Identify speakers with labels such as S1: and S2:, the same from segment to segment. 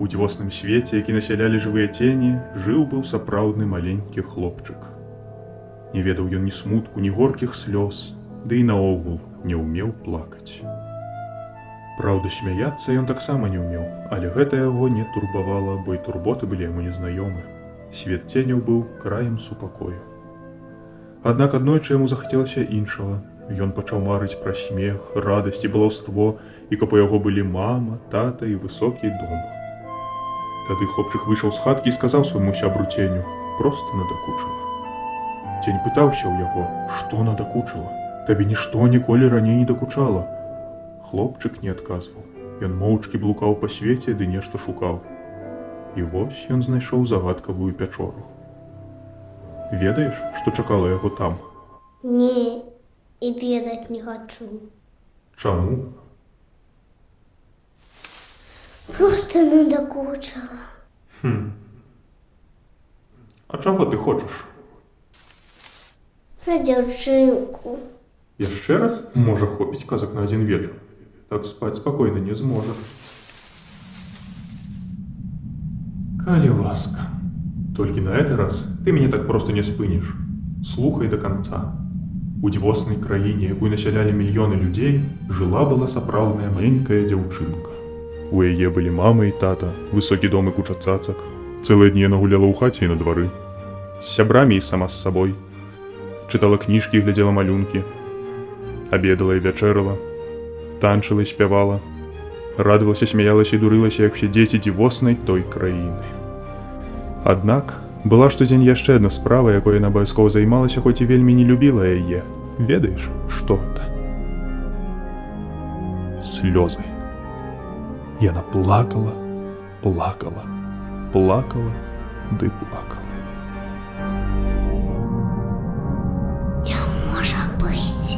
S1: дзівосным свеце, які насялялі жывыя цені, жыў быў сапраўдны маленькі хлопчык. Не ведаў ён ні смутку, ні горкіх слёз, ды і наогул не ўмеў плакаць. Праўда, смяяцца ён таксама не ўмеў, але гэта яго не турбавала, бо і турботы былі яму незнаёмы. Свет ценяў быў краем супакою. Аднак аднойчы яму захацелася іншага. Ён пачаў марыць пра смех, радасць і балаўство, і каб у яго былі мама, тата і высокі дом. Тады хлопчык выйшаў з хаткі і сказаў свайму сябру ценю: «Проста надакучыла». Цень пытаўся ў яго: «Што надакучыла? Табе нішто ніколі раней не дакучала». Хлопчык не адказваў. Ён моўчкі блукаў па свеце ды нешта шукаў. І вось ён знайшоў загадкавую пячору. Ведаеш, што чакала яго там?
S2: Не, і ведаць не хачу.
S1: Чаму?
S2: Проста надакучыла.
S1: А чаго ты хочаш?
S2: Пра дзяўчынку.
S1: Яшчэ раз? Можа, хопіць казак на адзін вечар. Так спаць спакойна не зможаш. Калі ласка. Толькі на гэты раз ты мяне так проста не спыніш. Слухай да канца. У дзівоснай краіне, якую насялялі мільёны людзей, жыла-была сапраўдная маленькая дзяўчынка. У яе былі мама і тата, высокі дом і куча цацак. Цэлыя дні яна гуляла ў хаце і на двары. З сябрамі і сама з сабой. Чытала кніжкі і глядзела малюнкі. Абедала і вячэрала. Танчыла і спявала. Радавалася, смяялася і дурылася, як усе дзеці дзівоснай той краіны. Аднак была штодзень яшчэ адна справа, якой яна абавязкова займалася, хоць і вельмі не любіла яе. Ведаеш, што гэта? Слёзы. Яна плакала, плакала, плакала ды плакала.
S2: Не можа быць.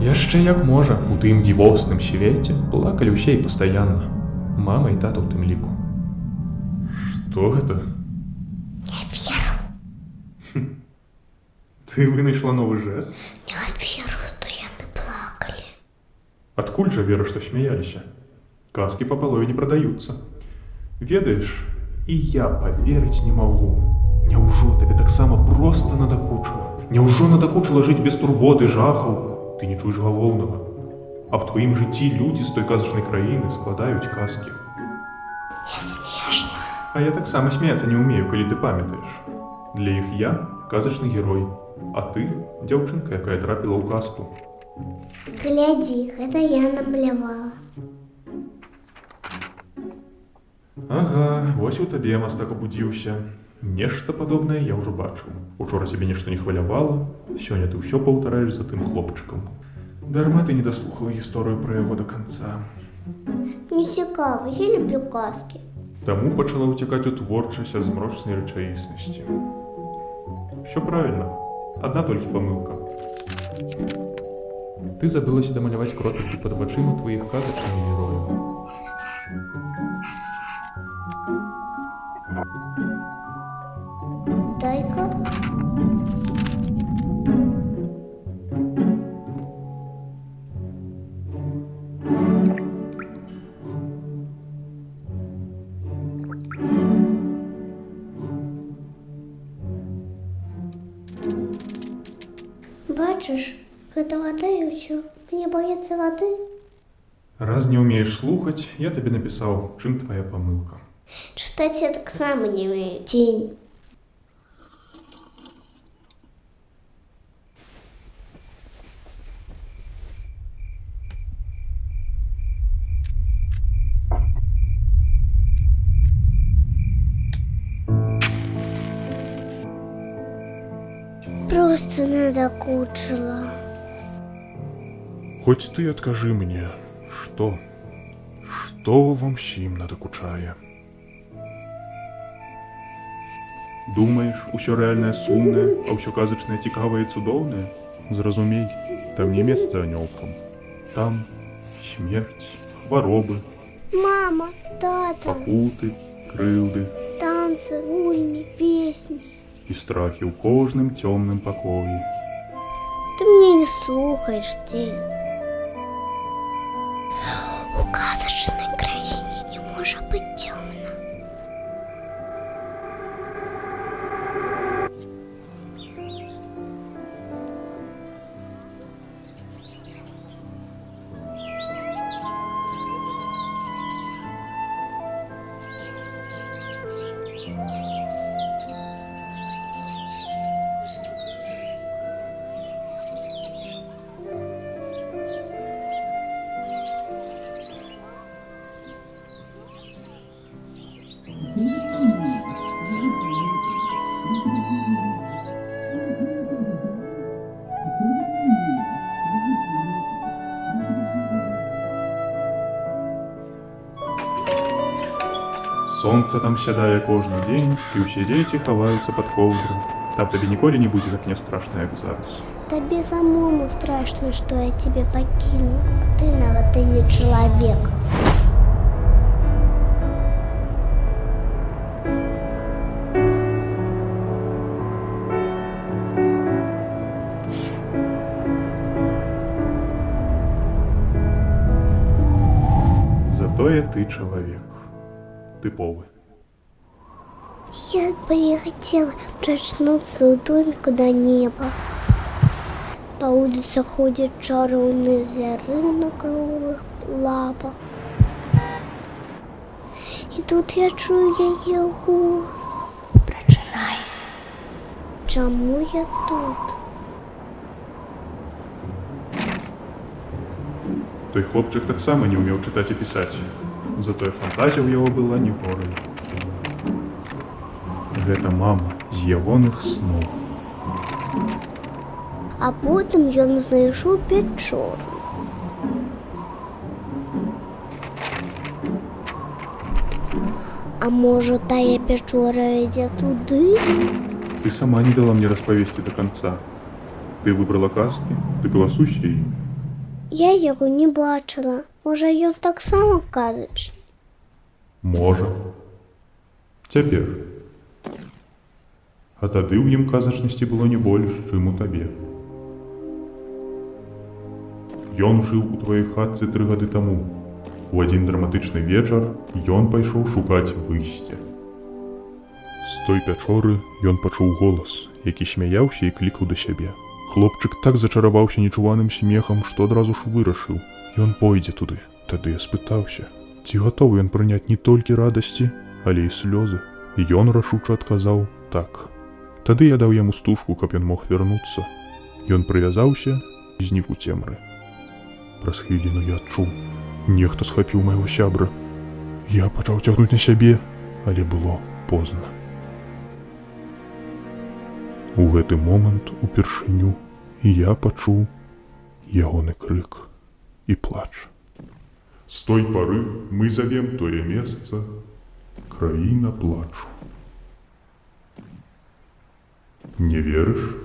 S1: Яшчэ як можа, у тым дзівосным свеце плакалі ўсе і пастаянна. Мама і тата ў тым ліку. Што гэта?
S2: Не веру.
S1: Ты вынайшла новы жэст?
S2: Не веру, што яны плакалі.
S1: Адкуль жа вера, што смяяліся? Казкі па палове не прадаюцца. Ведаеш, і я паверыць не магу. Няўжо табе таксама проста надакучыла? Няўжо надакучыла жыць без турботы, жахаў? Ты не чуеш галоўнага. Аб тваім жыцці людзі з той казачнай краіны складаюць казкі.
S2: Не смешна.
S1: А я таксама смяяцца не ўмею, калі ты памятаеш. Для іх я казачны герой, а ты дзяўчынка, якая трапіла ў казку.
S2: Глядзі, гэта я намалявала.
S1: Ага, вось у табе мастак абудзіўся. Нешта падобнае я ўжо бачыў. Учора цябе нешта не хвалявала, сёння ты ўсё паўтараеш за тым хлопчыкам. Дарма ты не даслухала гісторыю пра яго да канца.
S2: Не цікава, я люблю казкі.
S1: Таму пачала ўцякаць у творчасць ад змрочнай рэчаіснасці. Усё правільна, адна толькі памылка. Ты забылася дамаляваць кропелькі пад вачыма тваіх казачных герояў.
S2: Дай-ка. Бачыш, гэта вада і ўсё. Мне бояцца вады.
S1: Раз не ўмееш слухаць, я табе напісаў, чым твая памылка.
S2: Чытаць я таксама не ўмею. Цень. Просто надакучыла.
S1: Хоць ты адкажы мне, што вам усім надакучае? Думаеш, усё рэальнае сумнае, а ўсё казачнае цікавае і цудоўнае? Зразумей, там не месца анёлкам. Там смерць, хваробы,
S2: Мама, тата,
S1: пакуты, крыўды
S2: танцы, гульні, песні.
S1: і страхі ў кожным цёмным пакоі.
S2: Ты мне не слухаеш, Тень. У казачнай краіне не можа быць цёмна.
S1: Сонца там сядае кожны дзень, і ўсе дзеці хаваюцца пад коўдру. Там табе ніколі не будзе так не страшна, як зараз.
S2: Тебе самому страшно, что я тебя покину. А ты нават и не человек.
S1: Затое ты чалавек. Тыповы.
S2: Я бы не хотела проснуться у домика до неба. По улице ходят чаровные зяры на круглых лапах. И тут я чую яе голос. Прочинайся. Чому я тут?
S1: Той хлопчык таксама не ўмеў чытаць і пісаць. Затое фантазія ў яго была не горай. Гэта мама з ягоных сноў.
S2: А потым ён знайшоў пячору. А можа, тая пячора вядзе туды?
S1: Ты сама не дала мне распавесці до конца. Ты выбрала казкі, ты галасуйся ім.
S2: Я яго не бачыла. Можа, ён таксама казачны?
S1: Можа. Цяпер. А тады ў ім казачнасці было не больш, чым у табе. Ён жыў у тваёй хатцы 3 гады таму. У адзін драматычны вечар ён пайшоў шукаць выйсце. З той пячоры ён пачуў голас, які смяяўся і клікаў да сябе. Хлопчык так зачараваўся нечуваным смехам, што адразу ж вырашыў. Ён пойдзе туды. Тады я спытаўся, ці гатовы ён прыняць не толькі радасці, але і слёзы. І ён рашуча адказаў так. Тады я даў яму стужку, каб ён мог вярнуцца. Ён прывязаўся і знік у цемры. Праз хвіліну я адчуў, нехта схапіў майго сябра. Я пачаў цягнуць на сябе, але было позна. У гэты момант упершыню і я пачуў ягоны крык і плач. З той пары мы завем тое месца краіна плачу. Не верыш?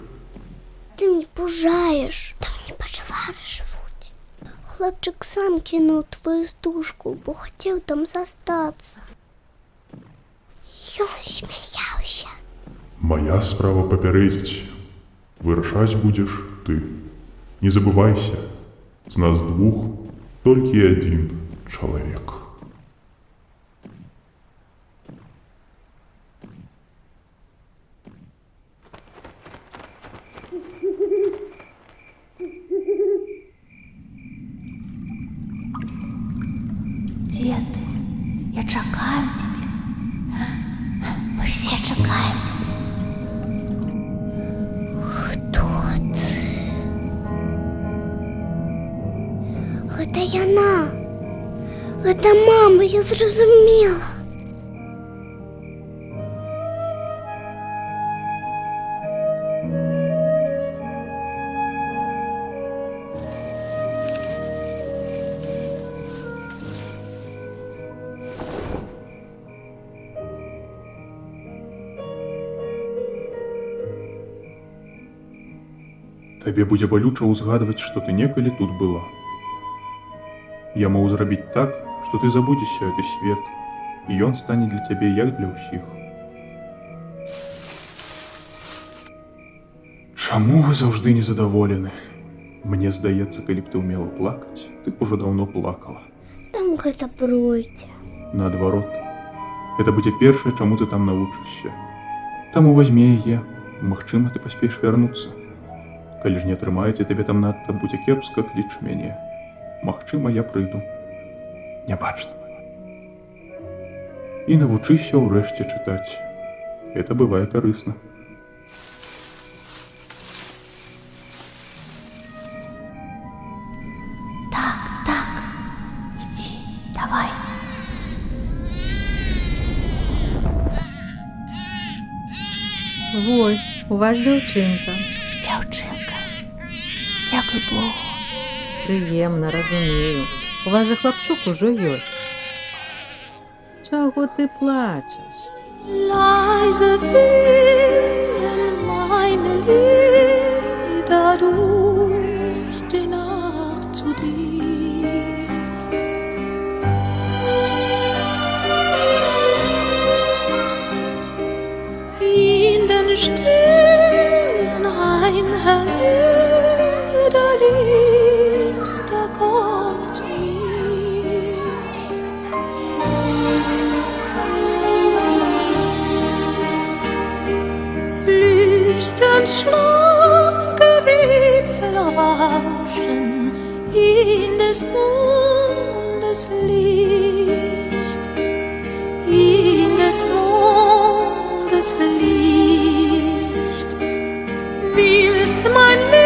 S2: Ты мне пужаеш. Там не пачвары жывуць. Хлопчык сам кінуў твою стужку, бо хацеў там застацца. Ён смяяўся.
S1: Моя справа папярэдзіць. Вырашаць будзеш ты. Не забывайся, з нас двух толькі адзін чалавек.
S3: Дед, я чакаю тебя. Мы все чакаем тебя.
S2: Гэта яна. Гэта мама, я зразумела.
S1: Табе будзе балюча ўзгадваць, што ты некалі тут была. Я магу зрабіць так, што ты забудзешся гэты свет, і ён стане для цябе як для ўсіх. Чаму вы заўжды незадаволены? Мне здаецца, калі б ты ўмела плакаць, ты б ужо даўно плакала.
S2: Там гэта пройдзе.
S1: Наадварот, гэта будзе першае, чаму ты там навучышся. Таму вазьмі яе, магчыма, ты паспееш вярнуцца. Калі ж не атрымаецца, табе там надта будзе кепска, кліч мяне. Магчыма, я прыйду. Нябачна. І навучыся ўрэшце чытаць. Это бывае карысна.
S3: Так, иди, давай.
S4: Вось, у вас дзяўчынка.
S3: Дзяўчынка, дзякуй Богу.
S4: Прыемна, разумею. У вас жа хлапчук ужо ёсць. Чого ти плачеш?
S3: Leise fliehen meine Lieder durch die Nacht zu dir. In den stillen Einhörnern der Liebste kommt zu mir. Flüsternd schlanke Wipfel rauschen in des Mondes Licht, in des Mondes Licht. Willst mein Leben